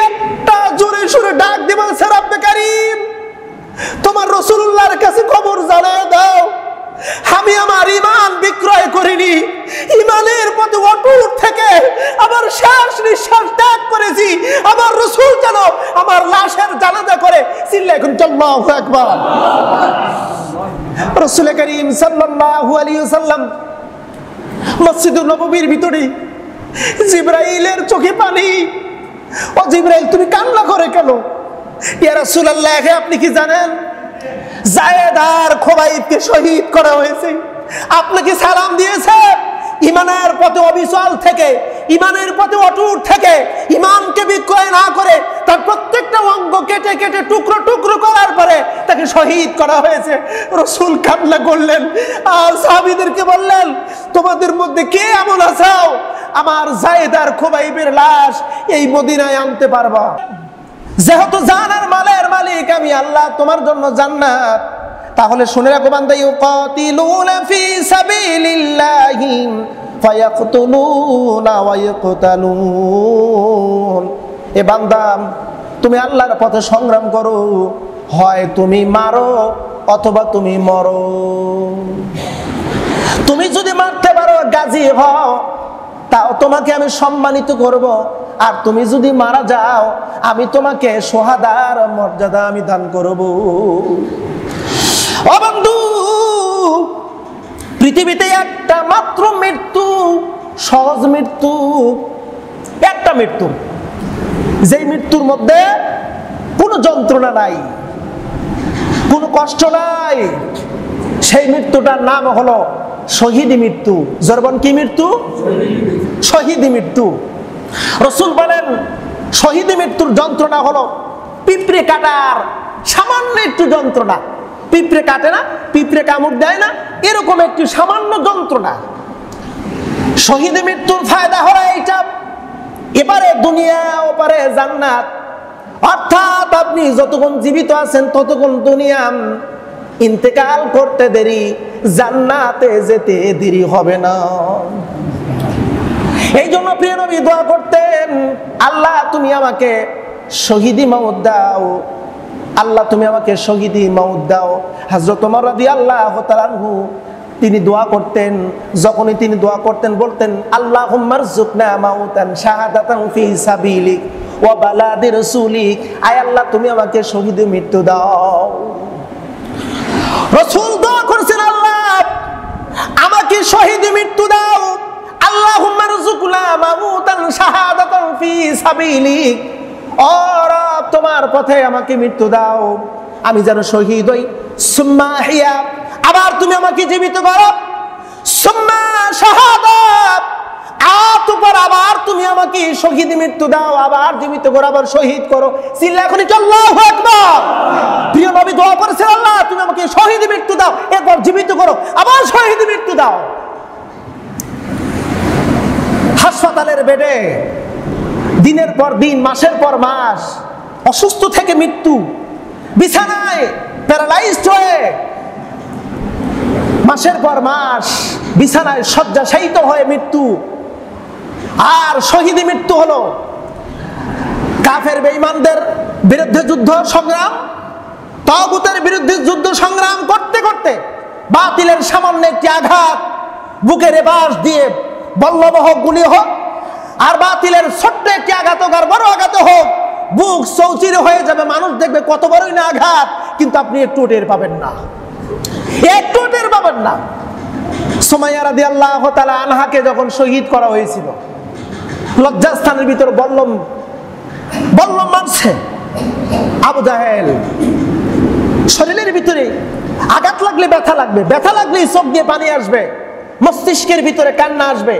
একটা জোরে সুরে ডাক দিয়ে বলছে, রব্বে কারীম, তোমার রাসূলুল্লাহর কাছে খবর জানিয়ে দাও, আমি আমার ঈমান বিক্রয় করিনি, ঈমানের পথে অটুট থেকে আমার শেষ নিঃশ্বাস ত্যাগ করেছি। আমার রাসূল যেন আমার লাশের জানাজা করে। চিল্লায় এখন আল্লাহু আকবার। রাসূল কারীম সাল্লাল্লাহু আলাইহি ওয়াসাল্লাম মসজিদুন নববীর ভিতরে, জিবরাইলের চোখে পানি। ও জিবরাইল, তুমি কান্না করে কেন? ইয়া রাসূলুল্লাহ, আপনি কি জানেন যায়েদ আর খুবাইবকে শহীদ করা হয়েছে? আপনাকে সালাম দিয়েছে ঈমানের পথে অবিচল থেকে, ঈমানের পথে অটুট থেকে, ঈমানকে বিক্রয় না করে তার প্রত্যেকটা অঙ্গ কেটে কেটে টুকরো টুকরো করার পরে তাকে শহীদ করা হয়েছে। রাসূল কান্না করলেন আর সাহাবীদেরকে বললেন, তোমাদের মধ্যে কে এমন আছো আমার যায়েদ আর খুবাইবের লাশ এই মদিনায় আনতে পারবা? যেহেতু জান আর মালের মালিক আমি আল্লাহ, তোমার জন্য জান্নাত। তাহলে শুনে রাখো বান্দা, ইউকাতিলুনা ফি সাবিলিল্লাহি ফায়াকতুলুনা ওয়া ইয়াকতালুন। এ বান্দা, তুমি আল্লাহর পথে সংগ্রাম করো, হয় তুমি মারো অথবা তুমি মরো। তুমি যদি মারতে পারো, গাজী হও, তাও তোমাকে আমি সম্মানিত করব। আর তুমি যদি মারা যাও, আমি তোমাকে শহাদার মর্যাদা আমি দান করব। ও বন্ধু, পৃথিবীতে একটা মাত্র মৃত্যু, সহজ মৃত্যু, একটা মৃত্যু, যেই মৃত্যুর মধ্যে কোনো যন্ত্রণা নাই, কোনো কষ্ট নাই, সেই মৃত্যুটার নাম হলো শহীদি মৃত্যু। জরবন কি মৃত্যু? শহীদি মৃত্যু। রাসূল বলেন, শহীদি মৃত্যুর যন্ত্রণা হলো পিঁপড়ে কাটার সামান্য একটু যন্ত্রণা। পিঁপড়ে কাটে না, পিঁপড়ে কামড় দেয় না, এরকম একটি সামান্য যন্ত্রণা। শহীদি মৃত্যুর ফায়দা হলো এইটা, এবারে দুনিয়া ওপারে জান্নাত। অর্থাৎ আপনি যতক্ষণ জীবিত আছেন ততক্ষণ দুনিয়া, ইন্তেকাল করতে দেরি, জান্নাতে যেতে দেরি হবে না। এই জন্য প্রিয় নবী দোয়া করতেন, আল্লাহ তুমি আমাকে শহীদি মওত দাও, আল্লাহ তুমি আমাকে শহীদি মওত দাও। হযরত ওমর রাদিয়াল্লাহু তাআলা আনহু তিনি দোয়া করতেন, যখনই তিনি দোয়া করতেন বলতেন, আল্লাহুম্মা রযুকনা মাউতান শাহাদাতান ফি সাবিলিক ওয়া বালাদি রাসূলিক। আয় আল্লাহ তুমি আমাকে শহীদি মৃত্যু দাও। রাসূল দোয়া করেছেন, আল্লাহ আমাকে শহীদি মৃত্যু দাও। আল্লাহুম্মা রযুকনা মাউতান শাহাদাতান ফি সাবিলিক। ও রব, তোমার পথে আমাকে মৃত্যু দাও, আমি যেন শহীদ হই। সুম্মা হিয়া, আবার তুমি আমাকে জীবিত করো। সুম্মা শাহাদাত, আবার আবার তুমি আমাকে শহীদ মৃত্যু দাও, আবার জীবিত করো, আবার শহীদ করো। চিল্লা এখনই আল্লাহু আকবার। প্রিয় নবী দোয়া করেছেন, আল্লাহ তুমি আমাকে শহীদ মৃত্যু দাও, একবার জীবিত করো, আবার শহীদ মৃত্যু দাও। হাসপাতালের বেডে দিনের পর দিন, মাসের পর মাস অসুস্থ থেকে মৃত্যু, বিছানায় প্যারালাইজড হয়ে মাসের পর মাস বিছানায় শয্যাশায়িত হয়ে মৃত্যু। আর শহীদি মৃত্যু হলো কাফের বেঈমানদের বিরুদ্ধে যুদ্ধ সংগ্রাম, তাগুতের বিরুদ্ধে যুদ্ধ সংগ্রাম করতে করতে বাতিলের সামান্য একটি আঘাত, বুকের বাঁশ দিয়ে বল্লম হোক, গুলি হোক, আর বাতিলের ছোট্ট একটি আঘাত হোক আর বড় আঘাত হোক, বুক চৌচির হয়ে যাবে। মানুষ দেখবে কত বড়ই না আঘাত, কিন্তু আপনি একটু টের পাবেন না, একটু টের পাবেন না। সুমাইয়া রাদিয়াল্লাহু তাআলা আনহাকে যখন শহীদ করা হয়েছিল, লজ্জাস্থানের ভিতর বল্লম মারছে আবু জাহেল। শরীরের ভিতরে আঘাত লাগলে ব্যথা লাগবে, ব্যথা লাগলে চোখ দিয়ে পানি আসবে, মস্তিষ্কের ভিতরে কান্না আসবে,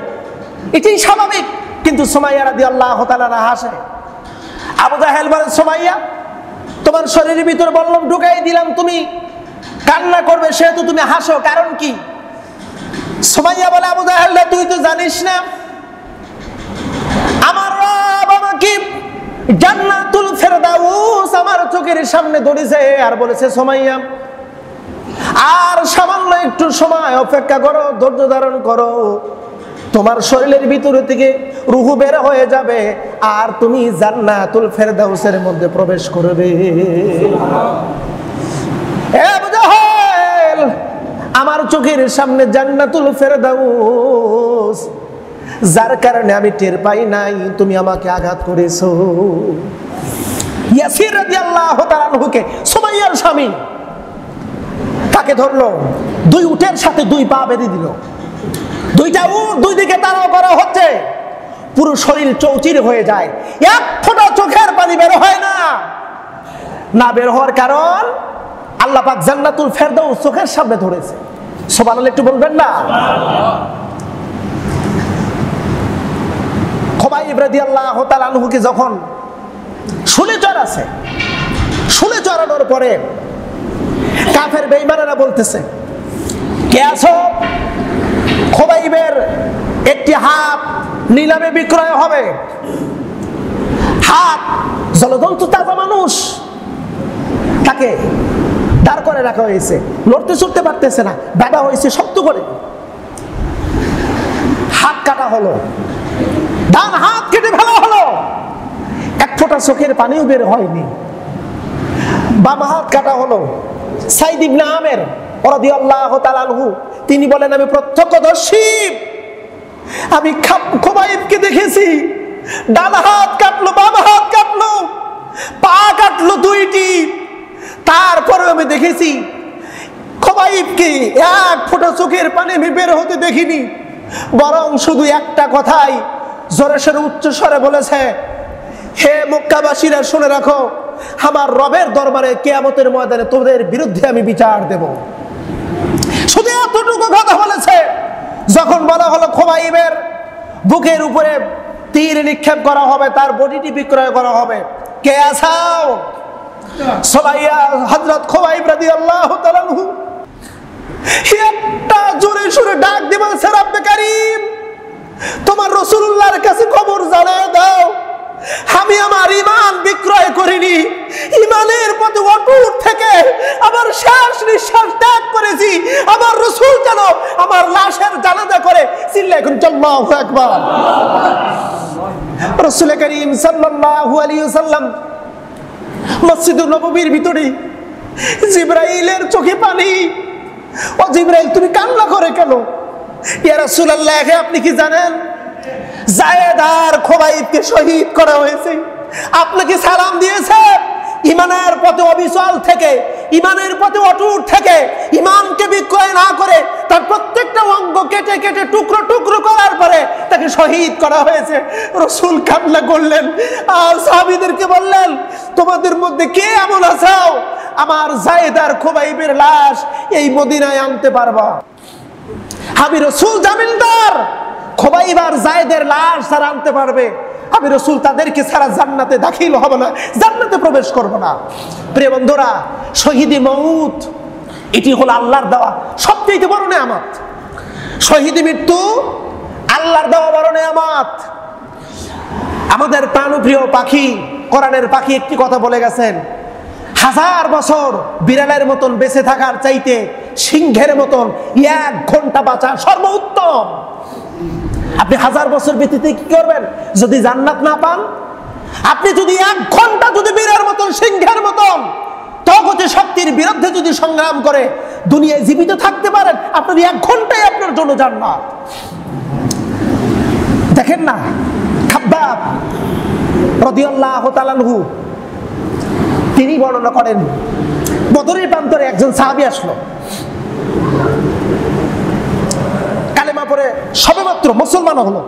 এটাই স্বাভাবিক। কিন্তু সুমাইয়া রাদিয়াল্লাহু তাআলা হাসে। আবু জাহেল বলে, সুমাইয়া তোমার শরীরের ভিতরে বল্লম ঢুকাই দিলাম, তুমি কান্না করবে, সেহেতু তুমি হাসো, কারণ কি? সুমাইয়া বলে, আবু জাহেল তুই তো জানিস না আমার রব আমাকে জান্নাতুল ফেরদাউস আমার চোখের সামনে ধরেছে আর বলেছে, সুমাইয়া আর সামান্য একটু সময় অপেক্ষা করো, ধৈর্য ধারণ করো, তোমার শরীরের ভিতরে থেকে রূহ বের হয়ে যাবে আর তুমি জান্নাতুল ফেরদাউসের মধ্যে প্রবেশ করবে। এ আবু জাহেল, আমার চোখের সামনে জান্নাতুল ফেরদাউস, যার কারণে আমি টের পাই নাই তুমি আমাকে আঘাত করেছো। ইয়াসির রাদিয়াল্লাহু তাআলা আনহুকে, সুমাইয়ার স্বামী, তাকে ধরলো, দুই উটের সাথে দুই পা বেঁধে দিল, দুইটা উট দুই দিকে তাড়াও করা হচ্ছে, পুরো শরীর চৌচির হয়ে যায়, এক ফোঁটা চোখের পানি বের হয় না। না বের হওয়ার কারণ আল্লাহ পাক জান্নাতুল ফেরদাউস চোখের সামনে ধরেছে। সুবহানাল্লাহ একটু বলবেন না? খুবাইব রাদিয়াল্লাহু তাআলা আনহুকে যখন শুলে চড়াছে, শুলে চড়ানোর পরে কাফের বেঈমানেরা বলতেছে, কে আছো? খুবাইবের একটি হাত নিলামে বিক্রয় হবে। হাত জলদন্ত তাজা মানুষ, তাকে দাঁড় করে রাখা হয়েছে, লড়তে চড়তে পারতেছে না, বাধা হয়েছে শক্ত করে। হাত কাটা হলো, ডান হাত কেটে ফেলা হলো, এক ফোঁটা চোখের পানিও বের হয়নি। বাম হাত কাটা হলো। সাইদ ইবনে আমের রাদিয়াল্লাহু তাআলা আনহু তিনি বলেন, আমি প্রত্যক্ষদর্শী, আমি খুবাইবকে দেখেছি, ডান হাত কাটলো, বাম হাত কাটলো, পা কাটলো দুইটি, তারপরে আমি দেখেছি খুবাইবকে এক ফোঁটা চোখের পানি আমি বের হতে দেখিনি, বরং শুধু একটা কথাই জোরে সোরে উচ্চ স্বরে বলেছে, হে মক্কাবাসীরা শুনে রাখো, আমার রবের দরবারে কিয়ামতের ময়দানে তোমাদের বিরুদ্ধে আমি বিচার দেব। শুধু এতটুকু কথা বলেছে। যখন বলা হলো খুবাইবের বুকের উপরে তীর নিক্ষেপ করা হবে, তার বডিটি বিক্রয় করা হবে, কে আছাও? সুমাইয়া হযরত খুবাইব রাদিয়াল্লাহু তাআলা আনহু একটা জোরে সুরে ডাক দিয়ে বলছে, রব্বে কারীম, তোমার রাসূলুল্লাহর কাছে খবর জানায় দাও, আমি আমার ঈমান বিক্রয় করিনি, ঈমানের প্রতি অটুট থেকে আমার শেষ নিঃশ্বাস ত্যাগ করেছি, আমার রাসূল যেন আমার লাশের জানাজা করে। চিল্লায় এখন আল্লাহু আকবার। রাসূল করিম সাল্লাল্লাহু আলাইহি ওয়াসাল্লাম মসজিদুন নববীর ভিতরে, জিবরাইলের চোখে পানি। ও জিবরাইল, তুমি কান্না করে কেন? ইয়া রাসূলুল্লাহ, আপনি কি জানেন যায়েদ আর খুবাইবকে শহীদ করা হয়েছে? আপনাকে সালাম দিয়েছে ঈমানের পথে অবিচল থেকে, ঈমানের পথে অটুট থেকে, ঈমানকে বিক্রয় না করে তার প্রত্যেকটা অঙ্গ কেটে কেটে টুকরো টুকরো করার পরে তাকে শহীদ করা হয়েছে। রাসূল কান্না করলেন আর সাহাবীদেরকে বললেন, তোমাদের মধ্যে কে এমন আছো আমার যায়েদ আর খুবাইবের লাশ এই মদিনায় আনতে পারবা? আমি রাসূল জামিনদার, খুবাইব আর যায়েদের লাশ যারা আনতে পারবে, আমি রাসূল তাদেরকে ছাড়া জান্নাতে দাখিল হব না, জান্নাতে প্রবেশ করব না। প্রিয় বন্ধুরা, শহীদি মউত এটি হলো আল্লাহর দেওয়া সবচেয়ে বড় নেয়ামত। শহীদি মৃত্যু আল্লাহর দেওয়া বড় নেয়ামত। আমাদের প্রাণপ্রিয় পাখি, কোরআনের পাখি একটি কথা বলে গেছেন, 1000 বছর বিড়ালের মতন বেঁচে থাকার চাইতে সিংহের মতন 1 ঘন্টা বাঁচা সর্বোত্তম। আপনি 1000 বছর ব্যতীতে কি করবেন যদি জান্নাত না পান? আপনি যদি 1 ঘন্টা যদি বীরের মতন, সিংহের মতন তগতে শক্তির বিরুদ্ধে যদি সংগ্রাম করে দুনিয়ায় জীবিত থাকতে পারেন, আপনার 1 ঘন্টাই আপনার জন্য জান্নাত। দেখেন না, খাব্বাব রাদিয়াল্লাহু তাআলা আনহু তিনি বর্ণনা করেন, বদরের প্রান্তরে একজন সাহাবী আসলো, কালেমা পড়ে সবেমাত্র মুসলমান হলো,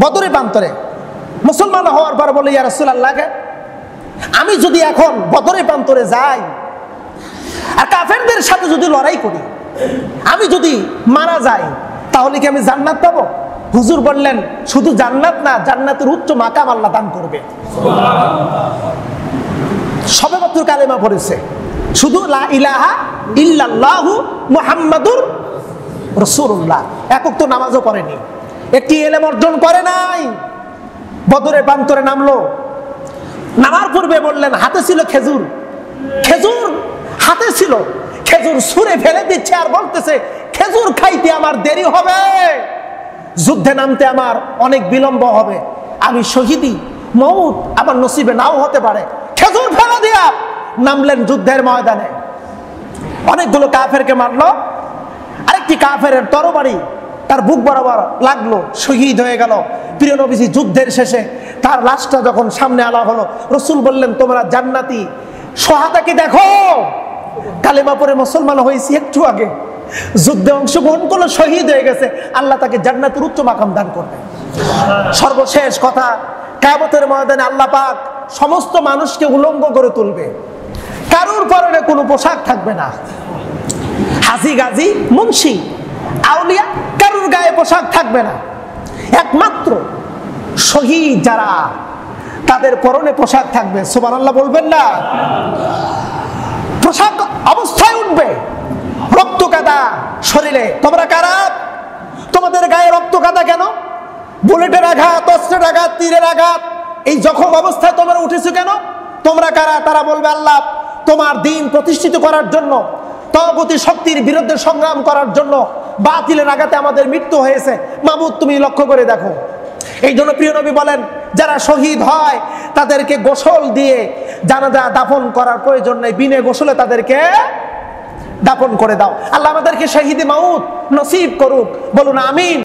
বদরের প্রান্তরে মুসলমান হওয়ার পর বলে, ইয়া রাসূলুল্লাহ, আমি যদি এখন বদরের প্রান্তরে যাই আর কাফেরদের সাথে যদি লড়াই করি, আমি যদি মারা যাই, তাহলে কি আমি জান্নাত পাবো? হুজুর বললেন, শুধু জান্নাত না, জান্নাতের উচ্চ মাকাম আল্লাহ দান করবে। সবেমাত্র কালেমা পড়েছে, শুধু লা ইলাহা ইল্লাল্লাহু মুহাম্মাদুর রাসূলুল্লাহ, একক তো নামাজও পড়েনি, একটি ইলম অর্জন করে নাই। বদরের প্রান্তরে নামলো, নামার পূর্বে বললেন, হাতে ছিল খেজুর, খেজুর হাতে ছিল, খেজুর ছুঁড়ে ফেলে দিচ্ছে আর বলতেছে, খেজুর খাইতে আমার দেরি হবে, যুদ্ধে নামতে আমার অনেক বিলম্ব হবে, আমি শহীদি মউত আমার নসিবে নাও হতে পারে। খেজুর ফেলা দিয়া নামলেন যুদ্ধের ময়দানে। অনেকগুলো কাফেরকে মারলো, আরেকটি কাফের তরবারি তার বুক বরাবর লাগলো, শহীদ হয়ে গেল। প্রিয় নবীজি যুদ্ধের শেষে তার লাশটা যখন সামনে আনা হলো, রসুল বললেন তোমরা জান্নাতি সোহাদাকে দেখো, কালেমা পড়ে মুসলমান হয়েছি একটু আগে, যুদ্ধে অংশগ্রহণ করলো, শহীদ হয়ে গেছে, আল্লাহ তাকে জান্নাতের উচ্চ মাকাম দান করবে। সর্বশেষ কথা, কিয়ামতের ময়দানে আল্লাহ পাক সমস্ত মানুষকে উলঙ্গ করে তুলবে, কারুর পরনে কোনো পোশাক থাকবে না। হাজি গাজী মুন্সি আউলিয়া কারুর গায়ে পোশাক থাকবে না, একমাত্র শহীদ যারা তাদের পরনে পোশাক থাকবে। সুবহানাল্লাহ বলবেন না? পোশাক অবস্থায় উঠবে, রক্ত কাদা শরীরে। তোমরা কারা? তোমাদের গায়ে রক্ত কাদা কেন? বুলেটের আঘাত, অস্ত্রের আঘাত, তীরের আঘাত, এই জখম অবস্থায় তোমরা উঠেছো কেন? তোমরা কারা? তারা বলবে আল্লাহ তোমার দ্বীন প্রতিষ্ঠিত করার জন্য, তাগুতি শক্তির বিরুদ্ধে সংগ্রাম করার জন্য বাতিলের আঘাতে আমাদের মৃত্যু হয়েছে, মাবুদ তুমি লক্ষ্য করে দেখো। এই জন্য প্রিয় নবী বলেন যারা শহীদ হয় তাদেরকে গোসল দিয়ে জানাজা দাফন করার প্রয়োজন নেই, বিনে গোসলে তাদেরকে দাফন করে দাও। আল্লাহ আমাদেরকে শহীদ মাউত নসিব করুক, বলুন আমিন।